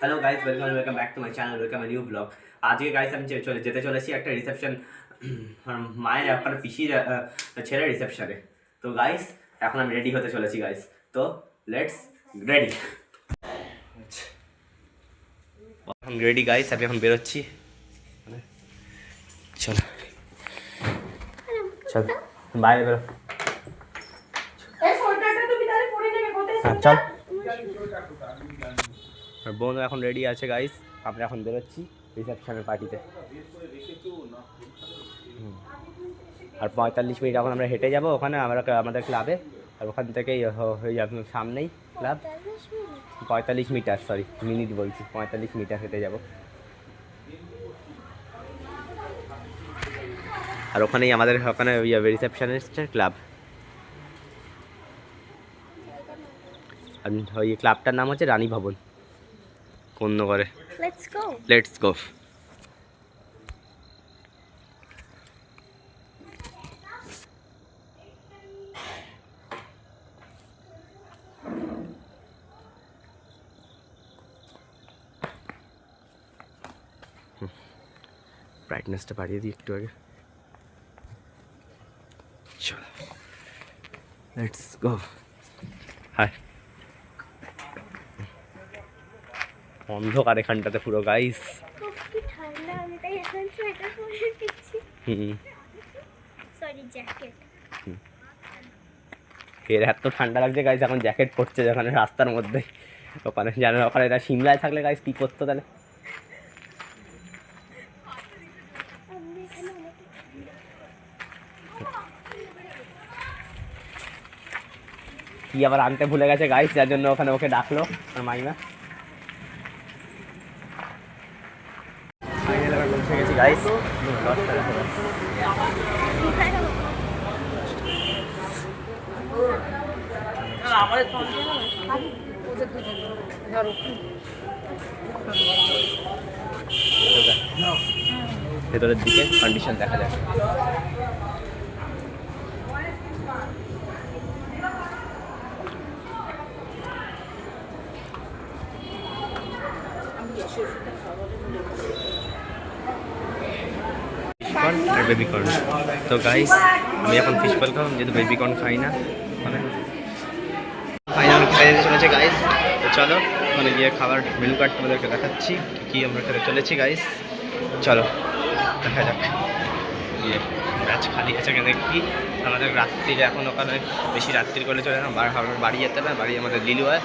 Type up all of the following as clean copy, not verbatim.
Hello guys, welcome back to my channel, welcome new blog. আজকে guys আমি যেতে চলেছি একটা রিসেপশন, মায়ের আপনার পিসির ছেলের রিসেপশনে। তো গাইস এখন আমি রেডি হতে চলেছি গাইস। তো লেটস রেডি। এখন রেডি গাইস, আমি এখন বেরোচ্ছি। চলো চল বাইরে বেরো। হ্যাঁ চল। আর বোন এখন রেডি আছে গাইস, আমরা এখন বেরোচ্ছি রিসেপশনের পার্টিতে। আর 45 মিনিট এখন আমরা হেঁটে যাব ওখানে আমাদের ক্লাবে। আর ওখান থেকেই হয়ে যাবে সামনেই ক্লাব। 45 মিটার, সরি মিনিট বলছি, 45 মিটার হেঁটে যাব। আর ওখানেই আমাদের ওখানে রিসেপশনিস্টের ক্লাব। আর ওই ক্লাবটার নাম হচ্ছে রানী ভবন, কোন্নগরে। Let's go. ব্রাইটনেসটা বাড়িয়ে দিই একটু আগে। চলো লেটস গো। হাই, অন্ধকার এখানটাতে পুরো গাইস। এর এত ঠান্ডা লাগছে গাইস, এখন জ্যাকেট পরছে যেখানে রাস্তার মধ্যে। ওখানে জানো, ওখানে এটা সিমলায় থাকলে গাইস কি করতো তাহলে। কি আবার আনতে ভুলে গেছে গাইস, যার জন্য ওখানে ওকে ডাকলো আর মাইমা। পৌঁছে গেছি গাইস। ভেতরের দিকে কন্ডিশন দেখা যায়। আর বেবিকর্ন। তো গাইস আমি এখন ফিশ বল খাবো, যেহেতু বেবিকর্ন খাই না। মানে ফাইনাল খেতে যেতে চলেছে গাইস। তো চলো ওখানে গিয়ে খাবার মেনু কার্ড তোমাদেরকে দেখাচ্ছি কি আমরা খেতে চলেছি গাইস। চলো দেখা যাক। ইয়ে ম্যাচ খালি আছে কেন কি, আমাদের রাত্রিরে এখন ওখানে বেশি রাত্রি করলে চলে না, বাড়ি যেতে হবে। বাড়ি আমাদের লিলুয়া,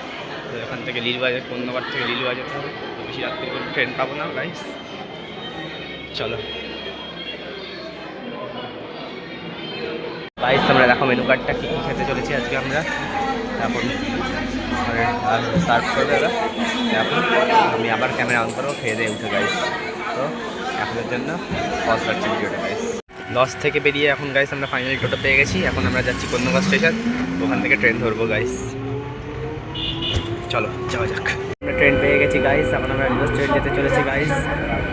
তো এখান থেকে লিলুয়া, কোন্নগর থেকে লিলুয়া যেতে হবে। তো বেশি রাত্রি করলে ট্রেন পাবো না গাইস। চলো গাইস, আমরা দেখো মেনু কার্ডটা কী কী খেতে চলেছি আজকে আমরা। এখন সার্ভ করবে ওরা। এখন আমি আবার ক্যামেরা অন করবো, খেয়ে দিয়ে উঠে গাইস। তো এখনের জন্য পজ করছি ভিডিওটা গাইস। লস থেকে বেরিয়ে এখন গাইস আমরা ফাইনালি টোটো পেয়ে গেছি। এখন আমরা যাচ্ছি কোন্নগর স্টেশন, ওখান থেকে ট্রেন ধরবো গাইস। চলো যাওয়া যাক। আমরা ট্রেন পেয়ে গেছি গাইস, এখন আমরা রেলওয়ে স্টেশন যেতে চলেছি গাইস।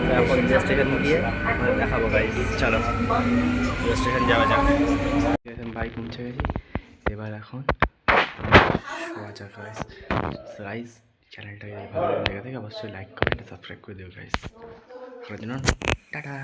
তো এখন রেলওয়ে স্টেশন গিয়ে দেখাবো গাইস। চলো রেলওয়ে স্টেশন যাওয়া যাক। বাইক পৌঁছে গেছি, এবার এখন গাইস চ্যানেলটাকে ভালো লেগে থাকে অবশ্যই লাইক কমেন্ট সাবস্ক্রাইব করে দিও গাইস। টাটা।